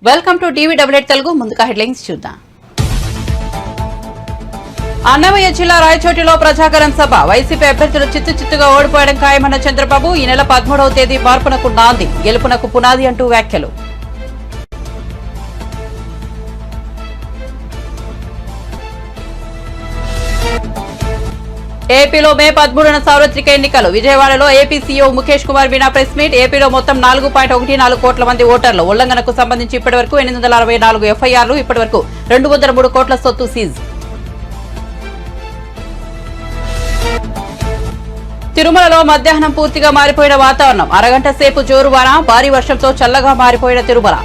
Welcome to DVW Telugu. ముందుగా headlines చూద్దాం. అన్నమయ్య జిల్లా రాయచోటిలో ప్రజాగరం సభ. వైసీపీ అభ్యర్థులు చిత్తుగా ఓడిపోవడం ఖాయమన్న చంద్రబాబు. ఈ నెల 13వ తేదీ మార్పునకు నాంది, గెలుపునకు పునాది అంటూ వ్యాఖ్యలు. ఏపీలో మే 13న సార్వత్రిక ఎన్నికలు. విజయవాడలో AP CEO Mukesh Kumar Meena press meet. ఏపీలో మొత్తం 4.14 కోట్ల మంది ఓటర్లు. ఉల్లంఘనకు సంబంధించి ఇప్పటివరకు 864 ఎఫ్ఐఆర్లు. ఇప్పటివరకు 203 కోట్ల సొత్తు సీజ్. తిరుమలలో మధ్యాహ్నం పూర్తిగా మారిపోయిన వాతావరణం. అరగంట సేపు జోరువాన, భారీ వర్షంతో చల్లగా మారిపోయిన తిరుమల.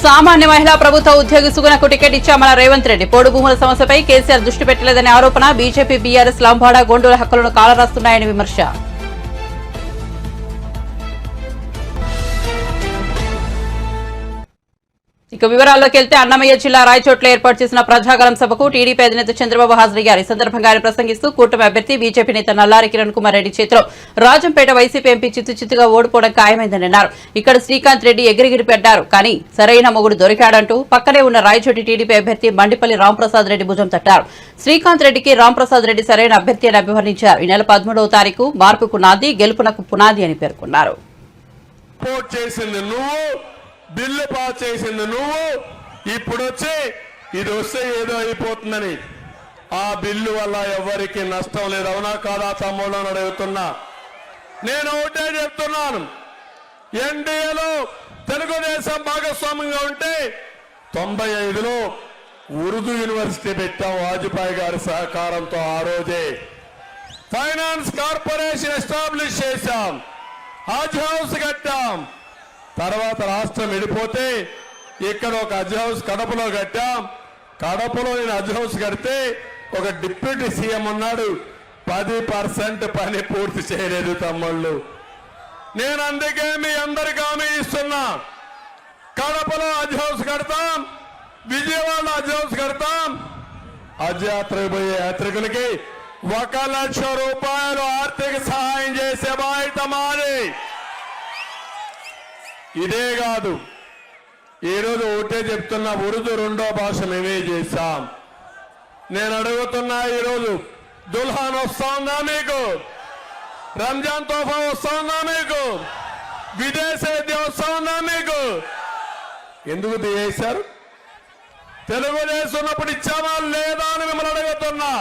సామాన్య మహిళా ప్రభుత్వ ఉద్యోగి సుగుణకు టికెట్ ఇచ్చామన్న రేవంత్ రెడ్డి. పోడు భూముల సమస్యపై కేసీఆర్ దృష్టి పెట్టలేదనే ఆరోపణ. బీజేపీ బీఆర్ఎస్ లంబాడా గోండూల హక్కులను కాలరాస్తున్నాయని విమర్శ. ఇక వివరాల్లోకి వెళ్తే అన్నమయ్య జిల్లా రాయచోట్ల ఏర్పాటు చేసిన ప్రజాగలం సభకు టీడీపీ అధినేత చంద్రబాబు హాజరయ్యారు. ఈ సందర్భంగా ఆయన ప్రసంగిస్తూ కూటమి అభ్యర్థి బీజేపీ నేత నల్లారి కిరణ్ కుమార్ రెడ్డి చేతిలో రాజంపేట వైసీపీ ఎంపీ చిత్తుగా ఓడిపోవడం ఖాయమైందని అన్నారు. ఇక్కడ శ్రీకాంత్ రెడ్డి ఎగిరిగిరి పెట్టారు, కానీ సరైన మొగుడు దొరికాడంటూ పక్కనే ఉన్న రాయచోటి టీడీపీ అభ్యర్థి మండిపల్లి రాంప్రసాద్ రెడ్డి భుజం తట్టారు. శ్రీకాంత్ రెడ్డికి రాంప్రసాద్ రెడ్డి సరైన అభ్యర్థి అని అభివర్ణించారు. ఈ నెల 13వ తారీఖు మార్పుకు నాంది, గెలుపునకు పునాది అని పేర్కొన్నారు. బిల్లు పాస్ చేసింది నువ్వు, ఇప్పుడు వచ్చి ఇది వస్తే ఏదో అయిపోతుందని. ఆ బిల్లు వల్ల ఎవరికి నష్టం లేదు. అవునా కాదా తమ్ముళ్ళు అని అడుగుతున్నా. నేను ఒకటే చెప్తున్నాను, ఎన్డీఏలో తెలుగుదేశం భాగస్వామ్యంగా ఉంటే 95లో ఉర్దూ యూనివర్సిటీ పెట్టాం వాజ్పేయి గారి సహకారంతో. ఆ రోజే ఫైనాన్స్ కార్పొరేషన్ ఎస్టాబ్లిష్ చేశాం, హజ్ హౌస్ కట్టాం. తర్వాత రాష్ట్రం విడిపోతే ఇక్కడ ఒక హజ్ హౌస్ కడపలో కట్టాం. కడపలో నేను హజ్ హౌస్ కడితే ఒక డిప్యూటీ సీఎం ఉన్నాడు, 10% పని పూర్తి చేయలేదు తమ్ముళ్ళు. నేను అందుకే మీ అందరికి హామీ ఇస్తున్నా, కడపలో హజ్ హౌస్ కడతాం, విజయవాడలో హజ్ హౌస్ కడతాం. హజ్ యాత్రకు పోయే యాత్రికులకి 1 లక్ష రూపాయలు ఆర్థిక సహాయం చేసే బాధ్యత మాది. ఇదే కాదు, ఈరోజు ఒకటే చెప్తున్నా, ఉర్దూ 2వ భాష మేమే చేశాం. నేను అడుగుతున్నా, ఈరోజు దుల్హాన్ వస్తుందా మీకు? రంజాన్ తోఫా వస్తుందా మీకు? విదేశీ విద్య వస్తుందా మీకు? ఎందుకు చేశారు? తెలుగుదేశం ఉన్నప్పుడు ఇచ్చామా లేదా అని మిమ్మల్ని అడుగుతున్నా.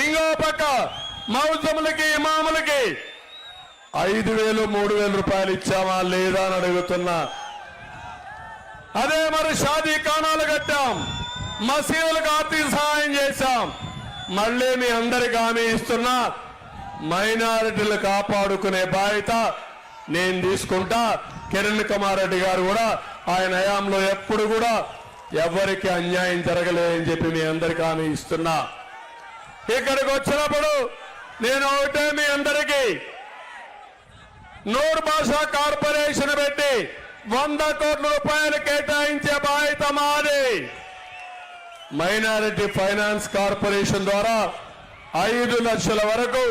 ఇంకో పక్క మౌజములకి ఇమాములకి 5,000 3,000 రూపాయలు ఇచ్చామా లేదా అని అడుగుతున్నా. అదే మరి షాదీ ఖానాలు కట్టాం, మసీదులకు ఆర్థిక సహాయం చేశాం. మళ్ళీ మీ అందరికి హామీ ఇస్తున్నా, మైనారిటీలు కాపాడుకునే బాధ్యత నేను తీసుకుంటా. కిరణ్ కుమార్ రెడ్డి గారు కూడా ఆయన హయాంలో ఎప్పుడు కూడా ఎవరికి అన్యాయం జరగలేదని చెప్పి మీ అందరికి హామీ ఇస్తున్నా. ఇక్కడికి వచ్చినప్పుడు నేను ఒకటే మీ అందరికీ, నూర్ భాషా కార్పొరేషన్ పెట్టి 100 కోట్ల రూపాయలు కేటాయించే బాధ్యత మాది. మైనారిటీ ఫైనాన్స్ కార్పొరేషన్ ద్వారా 5 లక్షల వరకు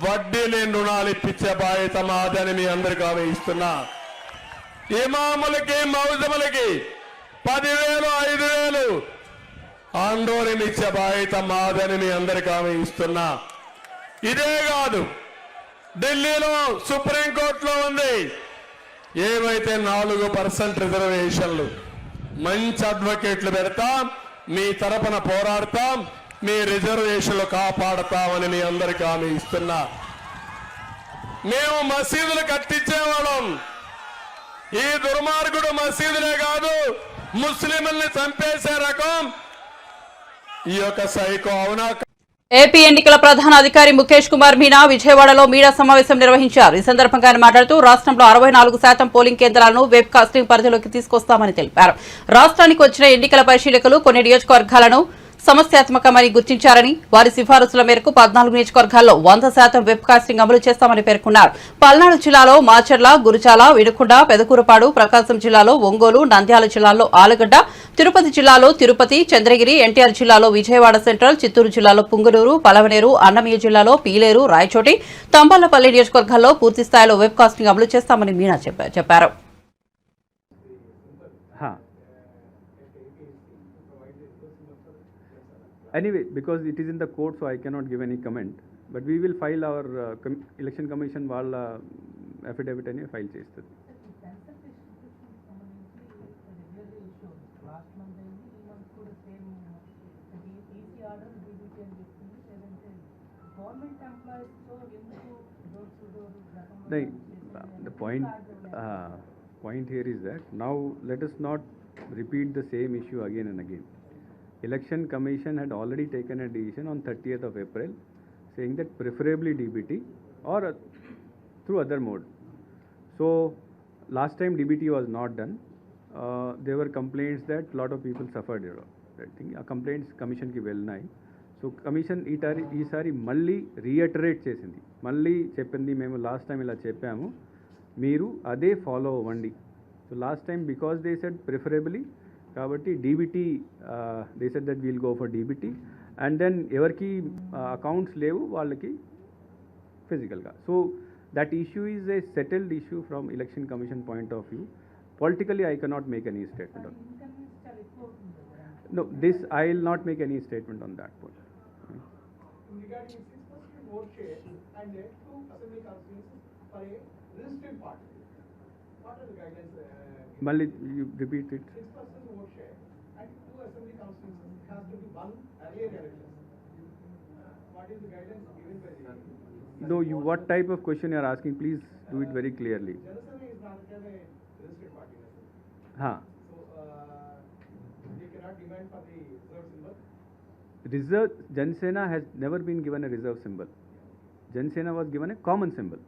వడ్డీ లేని రుణాలు ఇప్పించే బాధ్యత మాదని మీ అందరికీ హామీ ఇస్తున్నా. ఇమాములకి మౌజములకి 10,000 5,000 ఆందోళన ఇచ్చే బాధ్యత మాదని మీ అందరికీ హామీ ఇస్తున్నా. ఇదే కాదు, ఢిల్లీలో సుప్రీంకోర్టులో ఉంది, ఏవైతే 4% రిజర్వేషన్లు, మంచి అడ్వకేట్లు పెడతాం, మీ తరపున పోరాడతాం, మీ రిజర్వేషన్లు కాపాడతామని మీ అందరికీ హామీ ఇస్తున్నా. మేము మసీదులు కట్టించేవాళ్ళం. ఈ దుర్మార్గుడు మసీదులే కాదు, ముస్లింల్ని చంపేసే రకం ఈ యొక్క సైకో. అవునా? ఏపీ ఎన్నికల ప్రధాన అధికారి ముఖేష్ కుమార్ మీనా విజయవాడలో మీడియా సమావేశం నిర్వహించారు. ఈ సందర్భంగా ఆయన మాట్లాడుతూ రాష్ట్రంలో 64% పోలింగ్ కేంద్రాలను వెబ్ కాస్టింగ్ పరిధిలోకి తీసుకొస్తామని తెలిపారు. రాష్ట్రానికి వచ్చిన ఎన్నికల పరిశీలకులు కొన్ని నియోజకవర్గాలను సమస్యాత్మకమని గుర్తించారని వారి సిఫారసుల మేరకు 14 నియోజకవర్గాల్లో 100% వెబ్ కాస్టింగ్ అమలు చేస్తామని పేర్కొన్నారు. పల్నాడు జిల్లాలో మాచర్ల, గురుచాల, వినుకొండ, పెదకూరపాడు, ప్రకాశం జిల్లాలో ఒంగోలు, నంద్యాల జిల్లాలో ఆలగడ్డ, తిరుపతి జిల్లాలో తిరుపతి, చంద్రగిరి, ఎన్టీఆర్ జిల్లాలో విజయవాడ సెంట్రల్, చిత్తూరు జిల్లాలో పుంగనూరు, పలమనేరు, అన్నమయ్య జిల్లాలో పీలేరు, రాయచోటి, తంబాలపల్లి నియోజకవర్గాల్లో పూర్తి స్థాయిలో వెబ్ కాస్టింగ్ అమలు చేస్తామని మీనా చెప్పారు. Anyway, because it is in the court, so I cannot give any comment. But we will file our election commission వాళ్ళ affidavit అని ఫైల్ చేస్తుంది. The point here is that now let us not repeat the same issue again and again. Election Commission had already taken a decision on 30th of April saying that preferably DBT or through other mode. So last time DBT was not done. There were complaints that a lot of people suffered. I think complaints commission ki velnayi. So commission ఈసారి మళ్ళీ రీఅటరేట్ చేసింది. మళ్ళీ చెప్పింది మేము last time ఇలా చెప్పాము, మీరు అదే ఫాలో అవ్వండి. So last time because they said preferably కాబట్టి DBT they said that we'll go for DBT and then ఎవరికి అకౌంట్స్ లేవు వాళ్ళకి ఫిజికల్గా. So that issue is a settled issue from election commission point of view. Politically, I cannot make any statement on no, this I will not make any statement on that point. Regarding 6% vote share and 2 assembly constituencies for a registered party. What are the guidelines? Mali, you repeat it. 6% vote share and 2 assembly constituencies has to be won earlier elections. What is the guidelines given by the? No, you what type of question you are asking? Please do it very clearly. Janasena is not a registered party. Ha. So they cannot demand for the reserve symbol. Reserve Janasena has never been given a reserve symbol. Janasena was given a common symbol.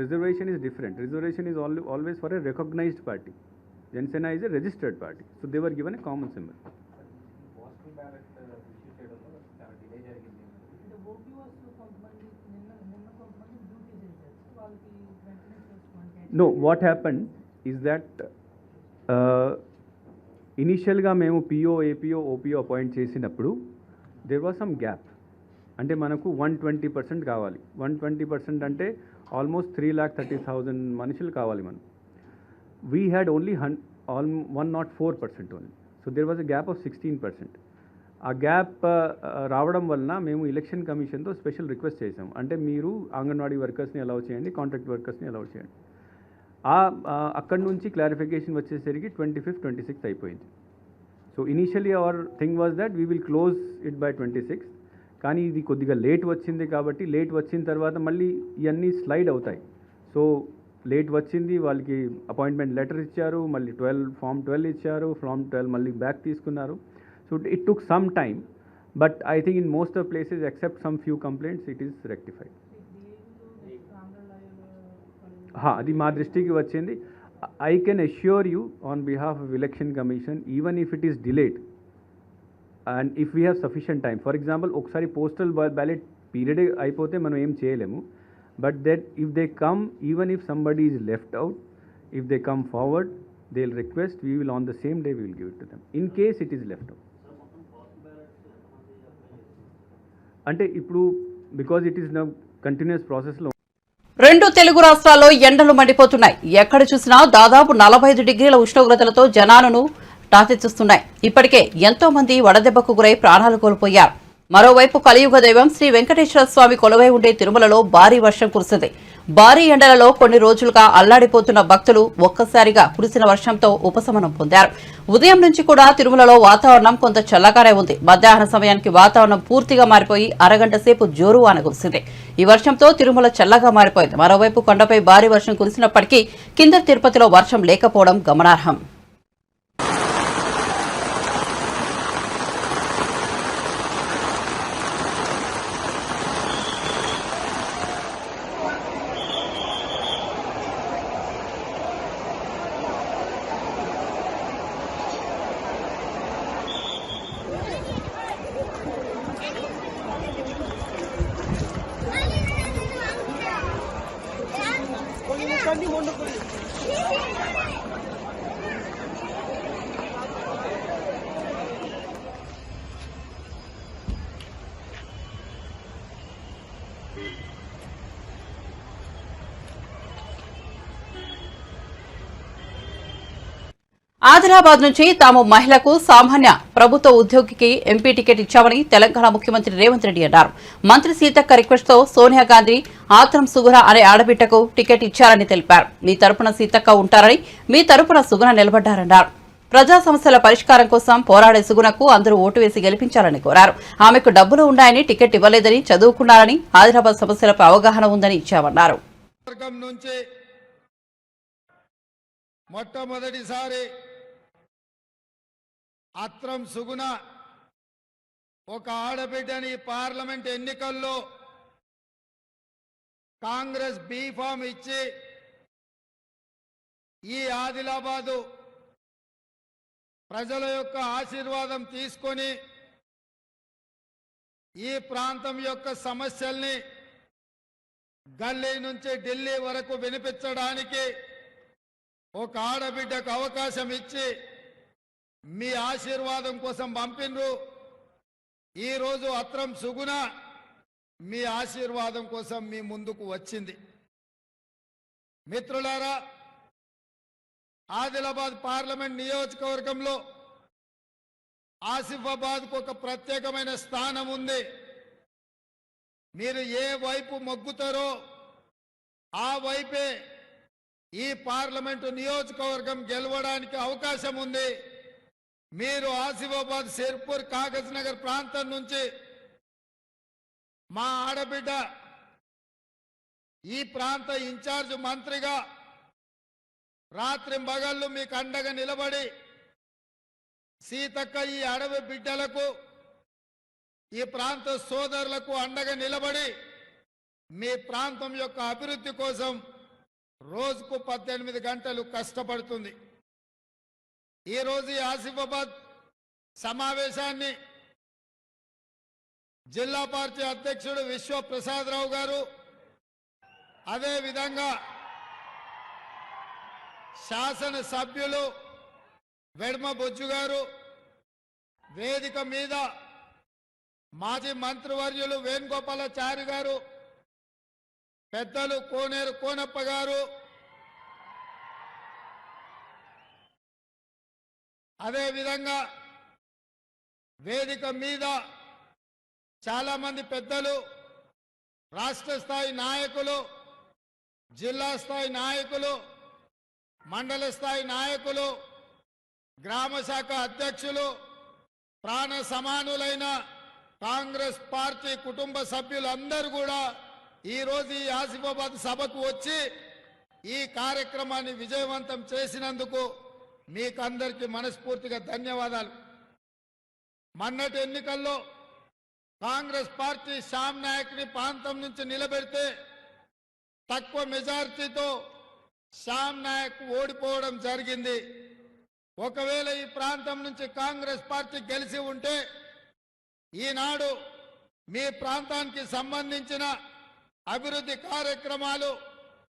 Reservation is different. Reservation is always for a recognized party. Janasena is a registered party. So they were given a common symbol. No, what happened is that ఇనీషియల్గా మేము PO APO Oppo appoint చేసినప్పుడు there was some gap. అంటే మనకు 120% కావాలి. 120% అంటే almost 3,30,000 మనుషులు కావాలి మనం. We had only 104% only. So there was a gap of 16%. ఆ గ్యాప్ రావడం వలన మేము ఎలక్షన్ కమిషన్తో స్పెషల్ రిక్వెస్ట్ చేసాం. అంటే మీరు అంగన్వాడీ వర్కర్స్ని అలౌ చేయండి, కాంట్రాక్ట్ వర్కర్స్ని అలౌ చేయండి. అక్కడి నుంచి క్లారిఫికేషన్ వచ్చేసరికి 25th, 26th అయిపోయింది. So initially our thing was that we will close it by 26th. కానీ ఇది కొద్దిగా లేట్ వచ్చింది కాబట్టి లేట్ వచ్చిన తర్వాత మళ్ళీ ఇవన్నీ స్లైడ్ అవుతాయి. సో లేట్ వచ్చింది, వాళ్ళకి అపాయింట్మెంట్ లెటర్ ఇచ్చారు, మళ్ళీ ఫామ్ 12 ఇచ్చారు, ఫామ్ 12 మళ్ళీ బ్యాక్ తీసుకున్నారు. So it took some time, but I think in most of places except some few complaints it is rectified. అది మా దృష్టికి వచ్చింది. I can assure you on behalf of election commission, even if it is delayed and if we have sufficient time. For example ఒకసారి postal ballot period అయిపోతే మనం ఏం చేయలేము. But that if they come, even if somebody is left out, if they come forward, they will request, we will on the same day we will give it to them in case it is left out. అంటే ఇప్పుడు because it is now continuous ప్రాసెస్లో. 2 తెలుగు రాష్ట్రాల్లో ఎండలు మండిపోతున్నాయి. ఎక్కడ చూసినా దాదాపు 45 డిగ్రీల ఉష్ణోగ్రతలతో జనాలను టాతెత్తిస్తున్నాయి. ఇప్పటికే ఎంతో మంది వడదెబ్బకు గురై ప్రాణాలు కోల్పోయారు. మరోవైపు కలియుగ దైవం శ్రీ వెంకటేశ్వర స్వామి కొలువై ఉండే తిరుమలలో భారీ వర్షం కురిసింది. భారీ ఎండలలో కొన్ని రోజులుగా అల్లాడిపోతున్న భక్తులు ఒక్కసారిగా కురిసిన వర్షంతో ఉపశమనం పొందారు. ఉదయం నుంచి కూడా తిరుమలలో వాతావరణం కొంత చల్లగానే ఉంది. మధ్యాహ్న సమయానికి వాతావరణం పూర్తిగా మారిపోయి అరగంట సేపు జోరువాన కురిసింది. ఈ వర్షంతో తిరుమల చల్లగా మారిపోయింది. మరోవైపు కొండపై భారీ వర్షం కురిసినప్పటికీ కింద తిరుపతిలో వర్షం లేకపోవడం గమనార్హం. ఆదిలాబాద్ నుంచి తాము మహిళకు సామాన్య ప్రభుత్వ ఉద్యోగికి ఎంపీ టికెట్ ఇచ్చామని తెలంగాణ ముఖ్యమంత్రి రేవంత్ రెడ్డి అన్నారు. మంత్రి సీతక్క రిక్వెస్ట్ తో సోనియా గాంధీ ఆత్రం సుగుణ అనే ఆడబిడ్డకు టికెట్ ఇచ్చారని తెలిపారు. మీ తరపున సీతక్క ఉంటారని, మీ తరపున సుగుణ నిలబడ్డారన్నారు. ప్రజా సమస్యల పరిష్కారం కోసం పోరాడే సుగుణకు అందరూ ఓటు వేసి గెలిపించాలని కోరారు. ఆమెకు డబ్బులు ఉన్నాయని టికెట్ ఇవ్వలేదని, చదువుకున్నారని, ఆదిలాబాద్ సమస్యలపై అవగాహన ఉందని ఇచ్చామన్నారు. మొట్టమొదటిసారి అత్రం సుగుణ ఒక ఆడబిడ్డని పార్లమెంట్ ఎన్నికల్లో కాంగ్రెస్ బీఫామ్ ఇచ్చి ఈ ఆదిలాబాదు ప్రజల యొక్క ఆశీర్వాదం తీసుకొని ఈ ప్రాంతం యొక్క సమస్యల్ని గల్లీ నుంచి ఢిల్లీ వరకు వినిపించడానికి ఒక ఆడబిడ్డకు అవకాశం ఇచ్చి మీ ఆశీర్వాదం కోసం పంపినరు. ఈరోజు అత్రం సుగుణ మీ ఆశీర్వాదం కోసం మీ ముందుకు వచ్చింది. మిత్రులారా, ఆదిలాబాద్ పార్లమెంట్ నియోజకవర్గంలో ఆసిఫాబాద్కు ఒక ప్రత్యేకమైన స్థానం ఉంది. మీరు ఏ వైపు మొగ్గుతారో ఆ వైపే ఈ పార్లమెంటు నియోజకవర్గం గెలవడానికి అవకాశం ఉంది. మీరు ఆసిఫాబాద్, సిర్పూర్, కాగజ్ నగర్ ప్రాంతం నుంచి మా ఆడబిడ్డ ఈ ప్రాంత ఇన్ఛార్జ్ మంత్రిగా రాత్రింబగళ్ళు మీకు అండగా నిలబడి సీతక్క ఈ అడవి బిడ్డలకు, ఈ ప్రాంత సోదరులకు అండగా నిలబడి మీ ప్రాంతం యొక్క అభివృద్ధి కోసం రోజుకు 18 గంటలు కష్టపడుతుంది. ఈరోజు ఈ ఆసిఫాబాద్ సమావేశాన్ని జిల్లా పార్టీ అధ్యక్షుడు విశ్వప్రసాదరావు గారు, అదేవిధంగా శాసన సభ్యులు వెడ్మ బొజ్జు గారు, వేదిక మీద మాజీ మంత్రివర్యులు వేణుగోపాలాచారి గారు, పెద్దలు కోనేరు కోనప్ప గారు, అదేవిధంగా వేదిక మీద చాలా మంది పెద్దలు, రాష్ట్ర స్థాయి నాయకులు, జిల్లా స్థాయి నాయకులు, మండల స్థాయి నాయకులు, గ్రామ శాఖ అధ్యక్షులు, ప్రాణ సమానులైన కాంగ్రెస్ పార్టీ కుటుంబ సభ్యులందరూ కూడా ఈరోజు ఈ ఆసిఫాబాద్ సభకు వచ్చి ఈ కార్యక్రమాన్ని విజయవంతం చేసినందుకు మీకందరికీ మనస్ఫూర్తిగా ధన్యవాదాలు. మొన్నటి ఎన్నికల్లో కాంగ్రెస్ పార్టీ శ్యామ్ నాయక్ని ప్రాంతం నుంచి నిలబెడితే తక్కువ మెజారిటీతో శ్యామ్ నాయక్ ఓడిపోవడం జరిగింది. ఒకవేళ ఈ ప్రాంతం నుంచి కాంగ్రెస్ పార్టీ గెలిచి ఉంటే ఈనాడు మీ ప్రాంతానికి సంబంధించిన అభివృద్ధి కార్యక్రమాలు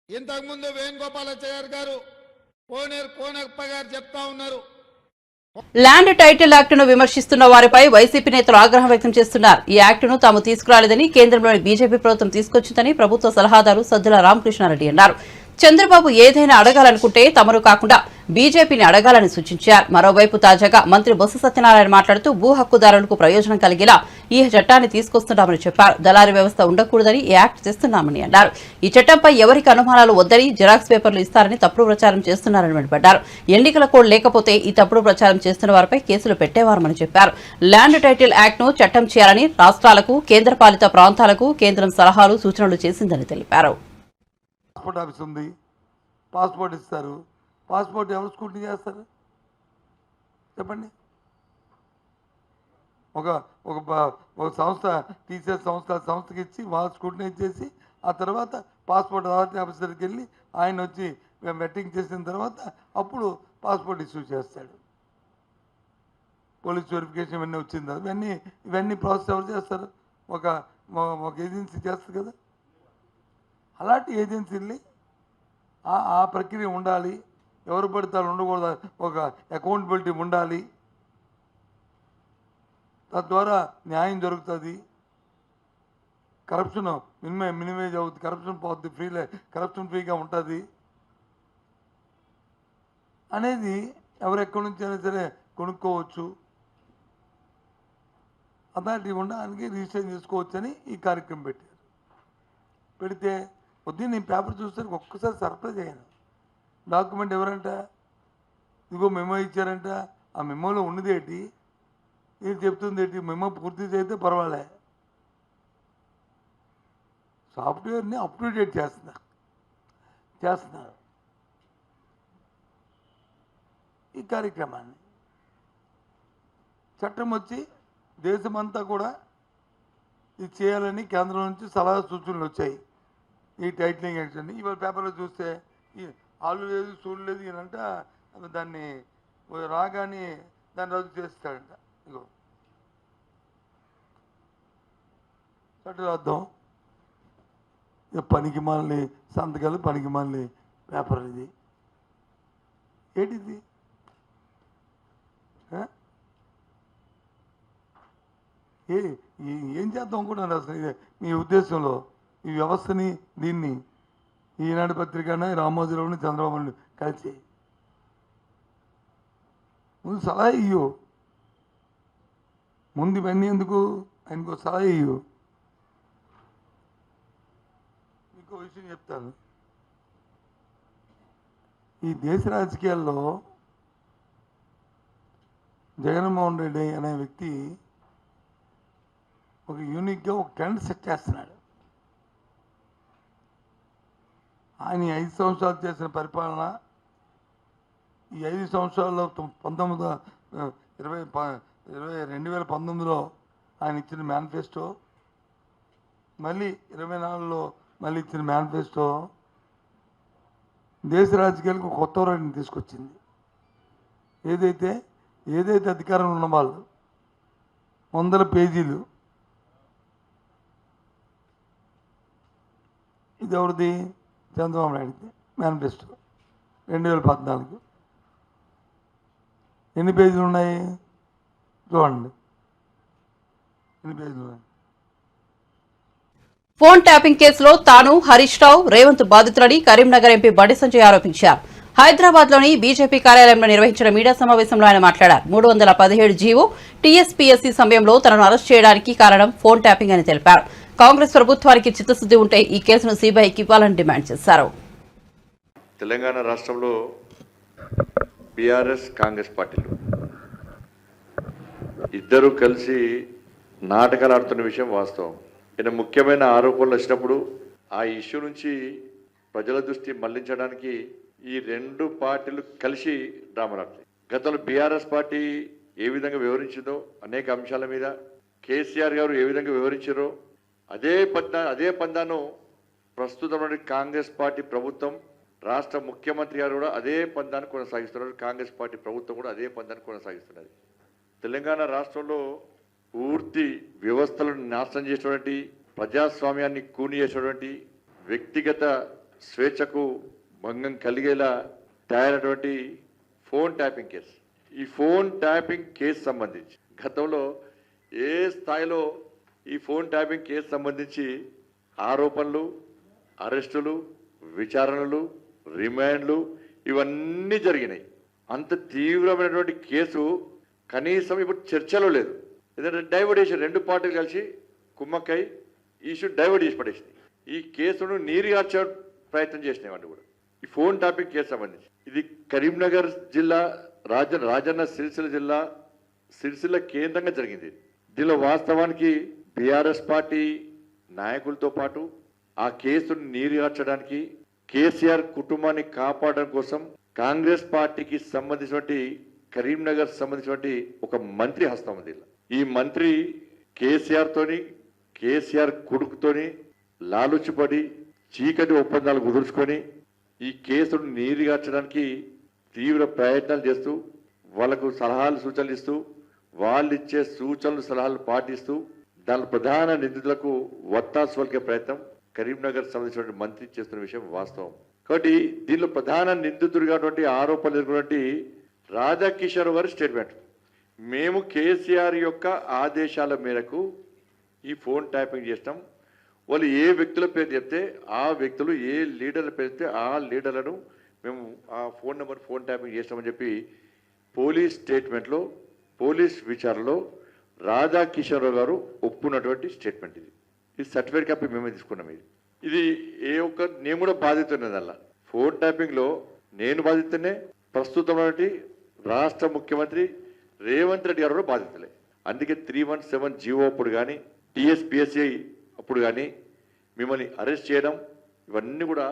ఇంతకుముందు వేణుగోపాలాచారి గారు, కోనేరు కోనప్ప గారు చెప్తా ఉన్నారు. ల్యాండ్ టైటిల్ యాక్టును విమర్శిస్తున్న వారిపై వైసీపీ నేతలు ఆగ్రహం వ్యక్తం చేస్తున్నారు. ఈ యాక్టును తాము తీసుకురాలేదని, కేంద్రంలోని బీజేపీ ప్రభుత్వం తీసుకొచ్చిందని ప్రభుత్వ సలహాదారు సజ్జల రామకృష్ణారెడ్డి అన్నారు. చంద్రబాబు ఏదైనా అడగాలనుకుంటే తమను కాకుండా బీజేపీని అడగాలని సూచించారు. మరోవైపు తాజాగా మంత్రి బొత్స సత్యనారాయణ మాట్లాడుతూ భూ హక్కుదారులకు ప్రయోజనం కలిగేలా ఈ చట్టాన్ని తీసుకొస్తున్నామని చెప్పారు. దళారీ వ్యవస్థ ఉండకూడదని ఈ యాక్ట్ తెస్తున్నామని అన్నారు. ఈ చట్టంపై ఎవరికి అనుమానాలు వద్దని, జిరాక్స్ పేపర్లు ఇస్తారని తప్పుడు ప్రచారం చేస్తున్నారని మండిపడ్డారు. ఎన్నికల కోడ్ లేకపోతే ఈ తప్పుడు ప్రచారం చేస్తున్న వారిపై కేసులు పెట్టేవారమని చెప్పారు. ల్యాండ్ టైటిల్ యాక్ట్ ను చట్టం చేయాలని రాష్ట్రాలకు, కేంద్రపాలిత ప్రాంతాలకు కేంద్రం సలహాలు, సూచనలు చేసిందని తెలిపారు. పాస్పోర్ట్ ఆఫీస్ ఉంది, పాస్పోర్ట్ ఇస్తారు. పాస్పోర్ట్ ఎవరు స్క్రూటినీ చేస్తారు చెప్పండి? ఒక సంస్థ టీసీఎస్ సంస్థకి ఇచ్చి వాళ్ళు స్క్రూటినీ చేసి ఆ తర్వాత పాస్పోర్ట్ అథారిటీ ఆఫీసర్కి వెళ్ళి ఆయన వచ్చి వెట్టింగ్ చేసిన తర్వాత అప్పుడు పాస్పోర్ట్ ఇష్యూ చేస్తాడు. పోలీస్ వెరిఫికేషన్ ఇవన్నీ వచ్చింది కదా, ఇవన్నీ ప్రాసెస్ ఎవరు చేస్తారు? ఒక ఏజెన్సీ చేస్తుంది కదా. అలాంటి ఏజెన్సీల్ని ఆ ప్రక్రియ ఉండాలి. ఎవరు పడతారు ఉండకూడదు, ఒక అకౌంటబిలిటీ ఉండాలి. తద్వారా న్యాయం జరుగుతుంది, కరప్షన్ మినిమైజ్ అవుతుంది, కరప్షన్ పోతుంది, కరప్షన్ ఫ్రీగా ఉంటుంది అనేది ఎవరెక్కడి నుంచి అయినా సరే కొనుక్కోవచ్చు. అథారిటీ ఉండడానికి రిజిస్ట్రేషన్ చేసుకోవచ్చని ఈ కార్యక్రమం పెడితే పొద్దున్న నేను పేపర్ చూస్తే ఒక్కసారి సర్ప్రైజ్ అయ్యాను. డాక్యుమెంట్ ఎవరంట, ఇదిగో మెమో ఇచ్చారంట. ఆ మెమోలో ఉన్నది ఏంటి, ఇది చెప్తుంది ఏంటి, మెమో పూర్తి చేస్తే పర్వాలే, సాఫ్ట్వేర్ని అప్ టు డేట్ చేస్తున్నారు ఈ కార్యక్రమాన్ని. చట్టం వచ్చి దేశమంతా కూడా ఇది చేయాలని కేంద్రం నుంచి సలహా సూచనలు వచ్చాయి. ఈ టైటిలింగ్ యాక్షన్ ఇవాళ పేపర్లో చూస్తే ఆలు లేదు సూళ్ళు లేదు ఈయనంట దాన్ని రాగానే దాన్ని రద్దు చేస్తాడంట. ఇగో చట్టరాద్దాం, పనికి మాలని సంతకాలు, పనికి మాలని పేపర్. ఇది ఏంటిది? ఏం చేద్దాం అనుకుంటున్నారు అసలు మీ ఉద్దేశంలో? ఈ వ్యవస్థని దీన్ని ఈనాడు పత్రికన రామోజీరావుని చంద్రబాబుని కలిసి ముందు సలహా ఇయ్యు, ముందు ఇవన్నీ ఎందుకు, ఆయనకు సలహా ఇయ్యు. ఇంకో విషయం చెప్తాను. ఈ దేశ రాజకీయాల్లో జగన్మోహన్ రెడ్డి అనే వ్యక్తి ఒక యూనిక్గా ఒక ట్రెండ్ సెట్ చేస్తున్నాడు. ఆయన 5 సంవత్సరాలు చేసిన పరిపాలన, ఈ 5 సంవత్సరాల్లో 2019లో ఆయన ఇచ్చిన మేనిఫెస్టో, మళ్ళీ 24లో మళ్ళీ ఇచ్చిన మేనిఫెస్టో దేశ రాజకీయాలకు కొత్త రైట్ని తీసుకొచ్చింది. ఏదైతే అధికారంలో ఉన్న వాళ్ళు 100 పేజీలు, ఇది ఎవరిది? చంద్రబాబు నాయుడుది మేనిఫెస్టో 2014. ఎన్ని పేజీలు ఉన్నాయి చూడండి, ఎన్ని పేజీలు ఉన్నాయి. ఫోన్ ట్యాపింగ్ కేసులో తాను, హరీష్ రావు, రేవంత్ బాధితులని కరీంనగర్ ఎంపీ బండి సంజయ్ ఆరోపించారు. హైదరాబాద్ లోని బీజేపీ కార్యాలయంలో నిర్వహించిన మీడియా సమావేశంలో ఆయన మాట్లాడారు. 317 జీవో టీఎస్పీఎస్సీ సమయంలో తనను అరెస్ట్ చేయడానికి కారణం ఫోన్ ట్యాపింగ్ అని తెలిపారు. కాంగ్రెస్ ప్రభుత్వానికి చిత్తశుద్ది ఉంటే ఈ కేసును సీబీఐకి ఇవ్వాలని డిమాండ్ చేశారు. తెలంగాణ రాష్ట్రంలో బీఆర్ఎస్ కాంగ్రెస్ పార్టీలు ఇద్దరు కలిసి నాటకాలు ఆడుతున్న విషయం వాస్తవం. ఈయన ముఖ్యమైన ఆరోపణలు వచ్చినప్పుడు ఆ ఇష్యూ నుంచి ప్రజల దృష్టి మళ్లించడానికి ఈ 2 పార్టీలు కలిసి డ్రామాలాడుతాయి. గతంలో బీఆర్ఎస్ పార్టీ ఏ విధంగా వివరించిందో అనేక అంశాల మీద, కేసీఆర్ గారు ఏ విధంగా వివరించారో అదే పందాను ప్రస్తుతమైన కాంగ్రెస్ పార్టీ ప్రభుత్వం, రాష్ట్ర ముఖ్యమంత్రి గారు కూడా అదే పందాన్ని కొనసాగిస్తున్నారు. కాంగ్రెస్ పార్టీ ప్రభుత్వం కూడా అదే పందాన్ని కొనసాగిస్తున్నది. తెలంగాణ రాష్ట్రంలో పూర్తి వ్యవస్థలను నాశనం చేసినటువంటి, ప్రజాస్వామ్యాన్ని కూని చేసినటువంటి, వ్యక్తిగత స్వేచ్ఛకు భంగం కలిగేలా తయారైనటువంటి ఫోన్ ట్యాపింగ్ కేసు. ఈ ఫోన్ ట్యాపింగ్ కేసు సంబంధించి గతంలో ఏ స్థాయిలో ఈ ఫోన్ ట్యాపింగ్ కేసు సంబంధించి ఆరోపణలు, అరెస్టులు, విచారణలు, రిమాండ్లు ఇవన్నీ జరిగినాయి. అంత తీవ్రమైనటువంటి కేసు కనీసం ఇప్పుడు చర్చలో లేదు. ఎందుకంటే డైవర్ట్ చేసి 2 పార్టీలు కలిసి కుమ్మక్కై ఇష్యూ డైవర్ట్ చేసి పడేసింది. ఈ కేసును నీరుగార్చే ప్రయత్నం చేసినాయి కూడా. ఈ ఫోన్ టాపిక్ కేసు సంబంధించి ఇది కరీంనగర్ జిల్లా రాజన్న సిరిసిల్ల జిల్లా సిరిసిల్ల కేంద్రంగా జరిగింది. దీనిలో వాస్తవానికి బీఆర్ఎస్ పార్టీ నాయకులతో పాటు ఆ కేసును నీరుగార్చడానికి, కేసీఆర్ కుటుంబాన్ని కాపాడడం కోసం కాంగ్రెస్ పార్టీకి సంబంధించినటువంటి కరీంనగర్ సంబంధించినటువంటి ఒక మంత్రి హస్తం ఉంది. ఈ మంత్రి కేసీఆర్ కొడుకుతోని లాలుచిపడి చీకటి ఒప్పందాలు కుదుర్చుకొని ఈ కేసును నీరుగార్చడానికి తీవ్ర ప్రయత్నాలు చేస్తూ, వాళ్లకు సలహాలు సూచనలు ఇస్తూ, వాళ్ళు ఇచ్చే సూచనలు సలహాలు పాటిస్తూ దాని ప్రధాన నిందితులకు వత్తాసు పలికే ప్రయత్నం కరీంనగర్ సంబంధించిన మంత్రి చేస్తున్న విషయం వాస్తవం. కాబట్టి దీనిలో ప్రధాన నిందితుడిగా ఆరోపణలు ఎదుర్కొన్నటువంటి రాజా కిషోర్ గారి స్టేట్మెంట్, మేము కేసీఆర్ యొక్క ఆదేశాల మేరకు ఈ ఫోన్ ట్యాపింగ్ చేస్తాం, వాళ్ళు ఏ వ్యక్తుల పేరు చెప్తే ఆ వ్యక్తులు, ఏ లీడర్ల పేరు చెప్తే ఆ లీడర్లను మేము ఆ ఫోన్ నెంబర్ ఫోన్ ట్యాపింగ్ చేస్తామని చెప్పి పోలీస్ స్టేట్మెంట్లో, పోలీస్ విచారణలో రాజా కిషోర్ గారు ఒప్పుకున్నటువంటి స్టేట్మెంట్. ఇది సర్టిఫికేట్ కాపీ మేమే తీసుకున్నాం. ఇది ఏ ఒక్క నేను కూడా బాధ్యత ఉన్నది. అలా ఫోన్ ట్యాపింగ్లో నేను బాధ్యతనే, ప్రస్తుతం రాష్ట్ర ముఖ్యమంత్రి రేవంత్ రెడ్డి గారు కూడా బాధ్యతలే. అందుకే 317 జీవో అప్పుడు కానీ, టీఎస్పీఎస్ఐ అప్పుడు కానీ మిమ్మల్ని అరెస్ట్ చేయడం ఇవన్నీ కూడా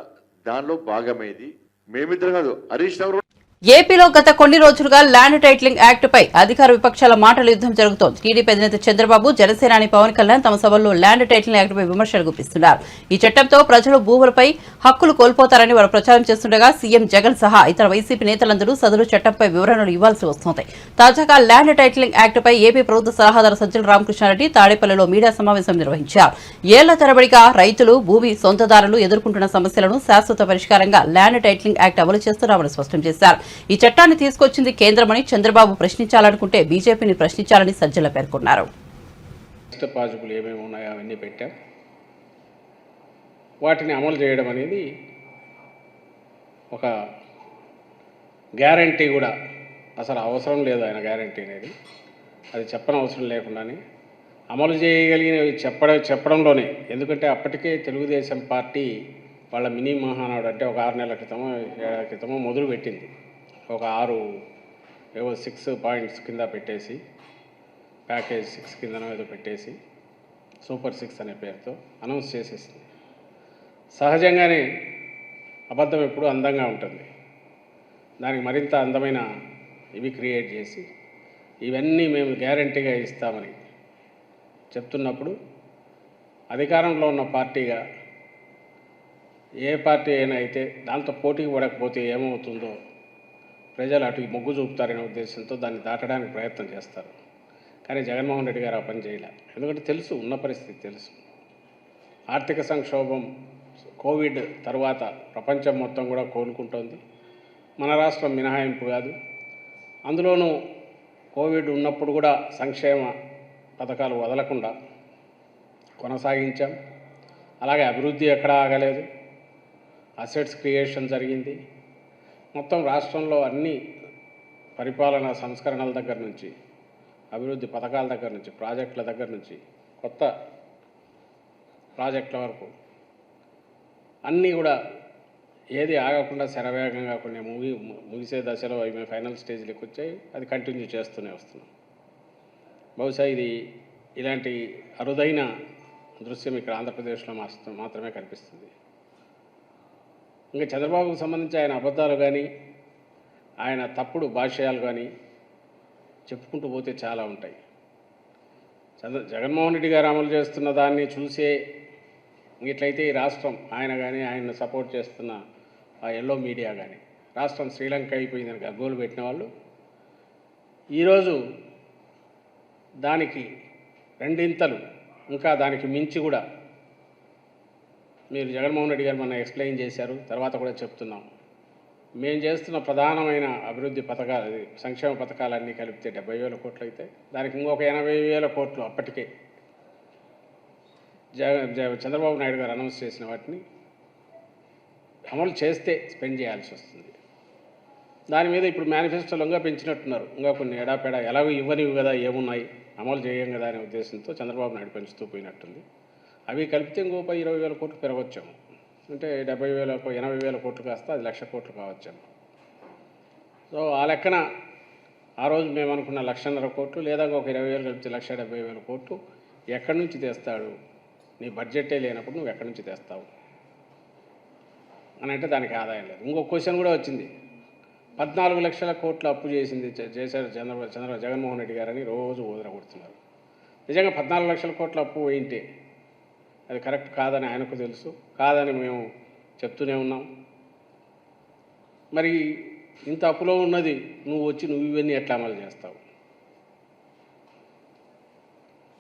దానిలో భాగమేది. మేమిద్దరం కాదు, హరీష్ రావు. ఏపీలో గత కొన్ని రోజులుగా ల్యాండ్ టైటిలింగ్ యాక్ట్ పై అధికార విపక్షాల మాటల యుద్దం జరుగుతోంది. టీడీపీ అధినేత చంద్రబాబు, జనసేనాని పవన్ కళ్యాణ్ తమ సభల్లో ల్యాండ్ టైటిలింగ్ యాక్ట్ పై విమర్శలు గుప్పిస్తున్నారు. ఈ చట్టంతో ప్రజలు భూములపై హక్కులు కోల్పోతారని వారు ప్రచారం చేస్తుండగా సీఎం జగన్ సహా ఇతర వైసీపీ నేతలందరూ సదరు చట్టంపై వివరణలు ఇవ్వాల్సి వస్తోంది. తాజాగా ల్యాండ్ టైటిలింగ్ యాక్ట్ పై ఏపీ ప్రభుత్వ సలహాదారు సజ్జల రామకృష్ణారెడ్డి తాడేపల్లిలో మీడియా సమావేశం నిర్వహించారు. ఏళ్ల తరబడిగా రైతులు, భూమి సొంతదారులు ఎదుర్కొంటున్న సమస్యలను శాశ్వత పరిష్కారంగా ల్యాండ్ టైటిలింగ్ యాక్ట్ అమలు చేస్తున్నామని స్పష్టం చేశారు. ఈ చట్టాన్ని తీసుకొచ్చింది కేంద్రమని చంద్రబాబు ప్రశ్నించాలనుకుంటే బీజేపీని ప్రశ్నించాలని సజ్జల పేర్కొన్నారు. పాజిబుల్ ఏమేమి ఉన్నాయో అవన్నీ పెట్టాం. వాటిని అమలు చేయడం అనేది ఒక గ్యారంటీ కూడా అసలు అవసరం లేదు. ఆయన గ్యారంటీ అనేది అది చెప్పనవసరం లేకుండానే అమలు చేయగలిగినవి చెప్పడంలోనే, ఎందుకంటే అప్పటికే తెలుగుదేశం పార్టీ వాళ్ళ మినీ మహానాడు అంటే ఒక 6 నెలల క్రితమో 7 క్రితమో మొదలు పెట్టింది. ఒక 6 పాయింట్స్ కింద పెట్టేసి, ప్యాకేజ్ 6 కిందనో ఏదో పెట్టేసి సూపర్ 6 అనే పేరుతో అనౌన్స్ చేసేసింది. సహజంగానే అబద్ధం ఎప్పుడు అందంగా ఉంటుంది. దానికి మరింత అందమైన ఇవి క్రియేట్ చేసి ఇవన్నీ మేము గ్యారంటీగా ఇస్తామని చెప్తున్నప్పుడు అధికారంలో ఉన్న పార్టీగా ఏ పార్టీ అయినా అయితే దాంతో పోటీకి పడకపోతే ఏమవుతుందో ప్రజలు అటు మొగ్గు చూపుతారనే ఉద్దేశంతో దాన్ని దాటడానికి ప్రయత్నం చేస్తారు. కానీ జగన్మోహన్ రెడ్డి గారు ఆ పని చేయలే. ఎందుకంటే తెలుసు, ఉన్న పరిస్థితి తెలుసు. ఆర్థిక సంక్షోభం, కోవిడ్ తర్వాత ప్రపంచం మొత్తం కూడా కోలుకుంటోంది. మన రాష్ట్రం మినహాయింపు కాదు. అందులోనూ కోవిడ్ ఉన్నప్పుడు కూడా సంక్షేమ పథకాలు వదలకుండా కొనసాగించాం. అలాగే అభివృద్ధి ఎక్కడా ఆగలేదు. అసెట్స్ క్రియేషన్ జరిగింది. మొత్తం రాష్ట్రంలో అన్ని పరిపాలనా సంస్కరణల దగ్గర నుంచి, అభివృద్ధి పథకాల దగ్గర నుంచి, ప్రాజెక్టుల దగ్గర నుంచి, కొత్త ప్రాజెక్టుల వరకు అన్నీ కూడా ఏది ఆగకుండా శరవేగంగా కొన్ని ముగిసే దశలో అవి ఫైనల్ స్టేజ్లోకి వచ్చాయి. అది కంటిన్యూ చేస్తూనే వస్తున్నాం. బహుశా ఇది ఇలాంటి అరుదైన దృశ్యం ఇక్కడ ఆంధ్రప్రదేశ్లో మాత్రమే కనిపిస్తుంది. ఇంకా చంద్రబాబుకు సంబంధించి ఆయన అబద్ధాలు కానీ, ఆయన తప్పుడు భాష్యాలు కానీ చెప్పుకుంటూ పోతే చాలా ఉంటాయి. జగన్మోహన్ రెడ్డి గారు అమలు చేస్తున్న దాన్ని చూసే ఇట్లయితే ఈ రాష్ట్రం, ఆయన కానీ ఆయన్ని సపోర్ట్ చేస్తున్న ఆ ఎల్లో మీడియా కానీ రాష్ట్రం శ్రీలంక అయిపోయిందని గగ్గోలు పెట్టిన వాళ్ళు ఈరోజు దానికి రెండింతలు, ఇంకా దానికి మించి కూడా మీరు జగన్మోహన్ రెడ్డి గారు మన ఎక్స్ప్లెయిన్ చేశారు. తర్వాత కూడా చెప్తున్నాం, మేము చేస్తున్న ప్రధానమైన అభివృద్ధి పథకాలు, సంక్షేమ పథకాలన్నీ కలిపితే 70,000 కోట్లు అయితే దానికి ఇంకొక 80,000 కోట్లు అప్పటికే చంద్రబాబు నాయుడు గారు అనౌన్స్ చేసిన వాటిని అమలు చేస్తే స్పెండ్ చేయాల్సి వస్తుంది. దాని మీద ఇప్పుడు మేనిఫెస్టోలో పెంచినట్టున్నారు. ఇంకా కొన్ని ఎడాపెడా ఎలాగో ఇవ్వనివి కదా, ఏమున్నాయి అమలు చేయం కదా అనే ఉద్దేశంతో చంద్రబాబు నాయుడు పెంచుతూ పోయినట్టుంది. అవి కలిపితే ఇంకో 20,000 కోట్లు పెరగొచ్చాము. అంటే 70,000 80,000 కోట్లు కాస్త అది 1,00,000 కోట్లు కావచ్చాము. సో ఆ లెక్కన ఆ రోజు మేము అనుకున్న 1,50,000 కోట్లు లేదా ఒక 20,000 కలిపితే 1,70,000 కోట్లు ఎక్కడి నుంచి తెస్తాడు? నీ బడ్జెటే లేనప్పుడు నువ్వు ఎక్కడి నుంచి తెస్తావు అని అంటే దానికి ఆదాయం లేదు. ఇంకో క్వశ్చన్ కూడా వచ్చింది. 14 లక్షల కోట్లు అప్పు చేశారు జగన్మోహన్ రెడ్డి గారని రోజు ఊదరగొడుతున్నారు. నిజంగా 14 లక్షల కోట్ల అప్పు పోయింటే అది కరెక్ట్ కాదని ఆయనకు తెలుసు, కాదని మేము చెప్తూనే ఉన్నాం. మరి ఇంత అప్పులో ఉన్నది నువ్వు ఇవన్నీ ఎట్లా అమలు చేస్తావు?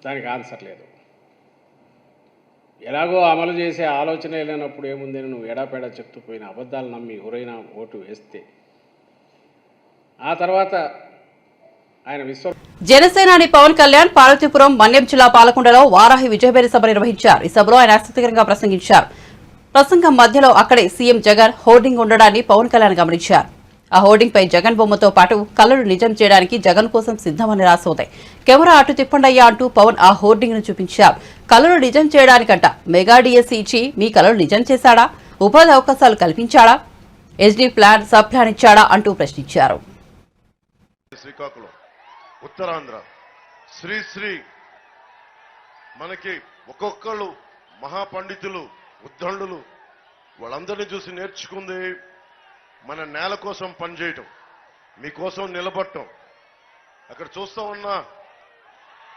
దానికి ఆన్సర్ లేదు. ఎలాగో అమలు చేసే ఆలోచన లేనప్పుడు ఏముందని నువ్వు ఎడాపెడా చెప్తూ పోయిన అబద్ధాలు నమ్మి ఎవరైనా ఓటు వేస్తే ఆ తర్వాత ఆయన జనసేనాని పవన్ కళ్యాణ్ పార్వతీపురం మన్యం జిల్లా పాలకొండలో వారాహి విజయబేరి సభ నిర్వహించారు. ఈ సభలో ఆయన ఆసక్తికరంగా ప్రసంగించారు. ప్రసంగం మధ్యలో అక్కడే సీఎం జగన్ హోర్డింగ్ ఉండడాన్ని పవన్ కళ్యాణ్ గమనించారు. ఆ హోర్డింగ్ పై జగన్ బొమ్మతో పాటు కళ్ళను నిజం చేయడానికి జగన్ కోసం సిద్ధమని రాసోదాయి. కెమెరా అటు తిప్పండయ్యా అంటూ పవన్ ఆ హోర్డింగ్ ను చూపించారు. కళ్ళను నిజం చేయడానికంట మెగా డిఎస్సీ ఇచ్చి మీ కళను నిజం చేశాడా, ఉపాధి అవకాశాలు కల్పించాడా, ఎస్డీ ప్లాన్ సబ్ ప్లాన్ ఇచ్చాడా అంటూ ప్రశ్నించారు. శ్రీకాకుళం, ఉత్తరాంధ్ర, శ్రీ మనకి ఒక్కొక్కళ్ళు మహాపండితులు, ఉద్దండులు, వాళ్ళందరినీ చూసి నేర్చుకుంది మన నేల కోసం పనిచేయటం, మీకోసం నిలబడటం. అక్కడ చూస్తా ఉన్నా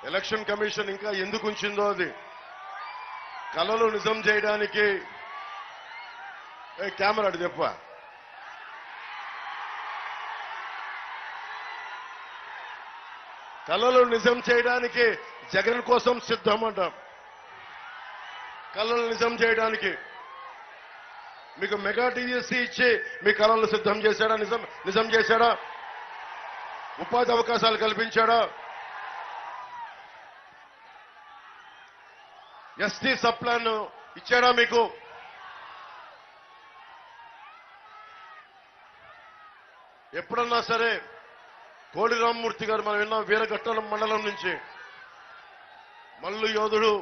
ఎలక్షన్ కమిషన్ ఇంకా ఎందుకు ఉంచిందో అది కళలు నిజం చేయడానికి. కెమెరా అటు చెప్ప, కళలు నిజం చేయడానికి జగన్ కోసం సిద్ధమంట. కళలు నిజం చేయడానికి మీకు మెగా డిఎస్సీ ఇచ్చి మీ కళలు సిద్ధం చేశాడా, నిజం చేశాడా, ఉపాధి అవకాశాలు కల్పించాడా, ఎస్టీ సబ్ ప్లాన్ ఇచ్చాడా మీకు? ఎప్పుడన్నా సరే కోడి రామ్మూర్తి గారు మనం విన్నాం వీరఘట్టం మండలం నుంచి, మల్లు యోధుడు,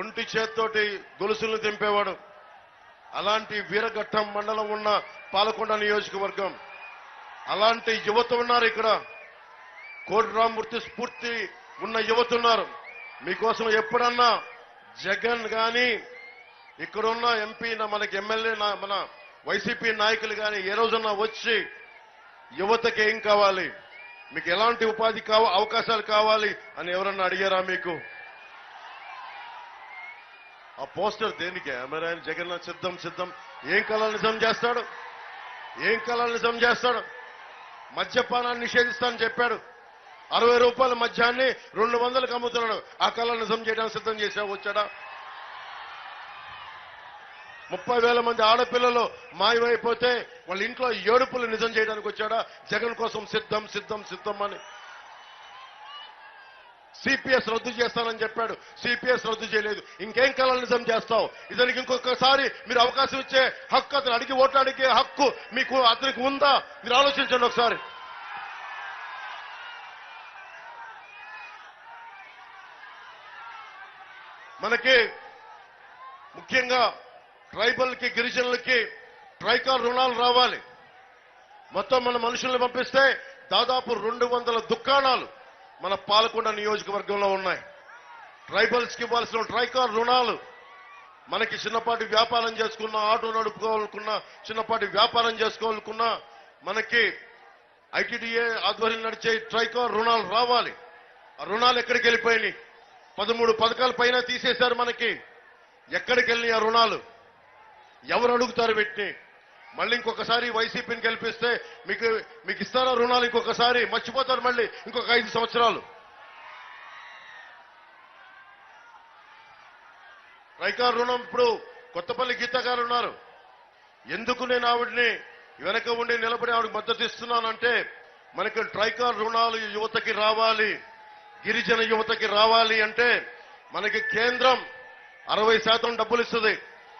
ఒంటి చేత్తోటి గొలుసులను తెంపేవాడు. అలాంటి వీరఘట్టం మండలం ఉన్న పాలకొండ నియోజకవర్గం, అలాంటి యువత ఉన్నారు ఇక్కడ. కోడి రామ్మూర్తి స్ఫూర్తి ఉన్న యువత ఉన్నారు. మీకోసం ఎప్పుడన్నా జగన్ గాని ఇక్కడున్న ఎంపీ, మనకి ఎమ్మెల్యే, మన వైసీపీ నాయకులు కానీ ఏ రోజున్నా వచ్చి యువతకి ఏం కావాలి, మీకు ఎలాంటి ఉపాధి అవకాశాలు కావాలి అని ఎవరన్నా అడిగారా మీకు? ఆ పోస్టర్ దేనికి? మరి ఆయన జగన్ సిద్ధం ఏం కళలు నిజం చేస్తాడు? ఏం కళలు నిజం చేస్తాడు? మద్యపానాన్ని నిషేధిస్తానని చెప్పాడు. 60 రూపాయల మద్యాన్ని 200కి అమ్ముతున్నాడు. ఆ కళలు నిజం చేయడానికి సిద్ధం చేశావు, వచ్చాడా? 30,000 మంది ఆడపిల్లలు మాయమైపోతే వాళ్ళ ఇంట్లో ఏడుపులు నిజం చేయడానికి వచ్చాడా? జగన్ కోసం సిద్ధం అని. సిపిఎస్ రద్దు చేస్తానని చెప్పాడు, సిపిఎస్ రద్దు చేయలేదు. ఇంకేం కళలు నిజం చేస్తావు? ఇతనికి ఇంకొకసారి మీరు అవకాశం ఇచ్చే హక్కు, అతను అడిగి ఓట్లు అడిగే హక్కు మీకు అతనికి ఉందా? మీరు ఆలోచించండి ఒకసారి. మనకి ముఖ్యంగా ట్రైబల్కి, గిరిజనులకి ట్రైకార్ రుణాలు రావాలి. మొత్తం మన మనుషుల్ని పంపిస్తే దాదాపు 200 దుకాణాలు మన పాలకొండ నియోజకవర్గంలో ఉన్నాయి. ట్రైబల్స్కి ఇవ్వాల్సిన ట్రైకార్ రుణాలు, మనకి చిన్నపాటి వ్యాపారం చేసుకున్నా, ఆటో నడుపుకోవాలనుకున్నా, చిన్నపాటి వ్యాపారం చేసుకోవాలనుకున్నా మనకి ఐటీడీఏ ఆధ్వర్యం నడిచే ట్రైకార్ రుణాలు రావాలి. ఆ రుణాలు ఎక్కడికి వెళ్ళిపోయినాయి? 13 పథకాల పైన తీసేశారు. మనకి ఎక్కడికి వెళ్ళినాయి ఆ రుణాలు? ఎవరు అడుగుతారు పెట్టి? మళ్ళీ ఇంకొకసారి వైసీపీని గెలిపిస్తే మీకు ఇస్తారా రుణాలు? ఇంకొకసారి మర్చిపోతారు మళ్ళీ ఇంకొక 5 సంవత్సరాలు. ట్రైకార్ రుణం ఇప్పుడు కొత్తపల్లి గీత గారు ఉన్నారు. ఎందుకు నేను ఆవిడ్ని వెనక ఉండి నిలబడి ఆవిడకి మద్దతు ఇస్తున్నానంటే, మనకి ట్రైకార్ రుణాలు యువతకి రావాలి, గిరిజన యువతకి రావాలి అంటే మనకి కేంద్రం 60% డబ్బులు ఇస్తుంది.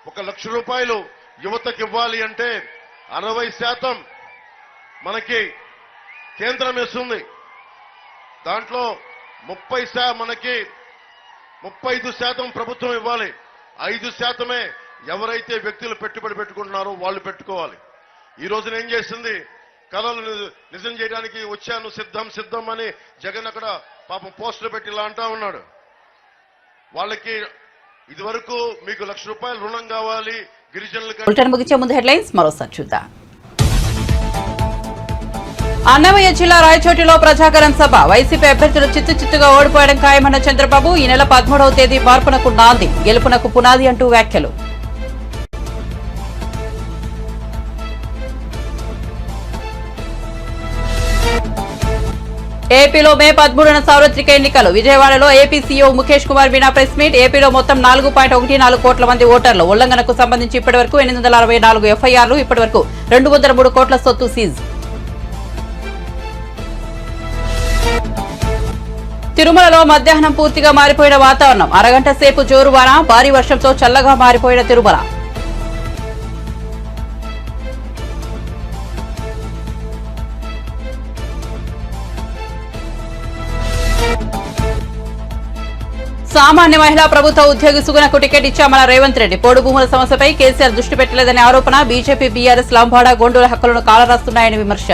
1 లక్ష రూపాయలు యువతకి ఇవ్వాలి అంటే 60% మనకి కేంద్రం ఇస్తుంది. దాంట్లో 35% ప్రభుత్వం ఇవ్వాలి. 5% ఎవరైతే వ్యక్తులు పెట్టుబడి పెట్టుకుంటున్నారో వాళ్ళు పెట్టుకోవాలి. ఈ రోజున ఏం చేస్తుంది? కళలు నిజం చేయడానికి వచ్చాను, సిద్ధం అని జగన్ అక్కడ పాపం పోస్టులు పెట్టి ఇలా అంటా ఉన్నాడు. వాళ్ళకి ఇదివరకు మీకు 1 లక్ష రూపాయలు రుణం కావాలి గిరిజనులకు. ముగించే ముందు హెడ్లైన్స్ మరోసారి చూద్దాం. అన్నమయ్య జిల్లా రాయచోటిలో ప్రజాగరం సభ. వైసీపీ అభ్యర్థులు చిత్తుగా ఓడిపోవడం ఖాయమన్న చంద్రబాబు. ఈ నెల 13వ తేదీ మార్పునకు నాంది, గెలుపునకు పునాది అంటూ వ్యాఖ్యలు. ఏపీలో మే 13న సార్వత్రిక ఎన్నికలు. విజయవాడలో AP CEO Mukesh Kumar Meena press meet. ఏపీలో మొత్తం 4.14 కోట్ల మంది ఓటర్లు. ఉల్లంఘనకు సంబంధించి ఇప్పటివరకు 864 ఎఫ్ఐఆర్లు. ఇప్పటివరకు 203 కోట్ల సొత్తు సీజ్. తిరుమలలో మధ్యాహ్నం పూర్తిగా మారిపోయిన వాతావరణం. అరగంట సేపు జోరువాన, భారీ వర్షంతో చల్లగా మారిపోయిన తిరుమల. సామాన్య మహిళా ప్రభుత్వ ఉద్యోగి సుగుణకు టికెట్ ఇచ్చామన్న రేవంత్ రెడ్డి. పోడు భూముల సమస్యపై కేసీఆర్ దృష్టి పెట్టలేదనే ఆరోపణ. బీజేపీ బీఆర్ఎస్ లంబాడ గోండూల హక్కులను కాలరాస్తున్నాయని విమర్శ.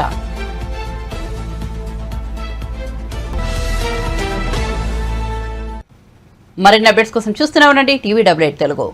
మరిన్ని అప్డేట్స్ కోసం చూస్తూనే ఉండండి TVW8 తెలుగు.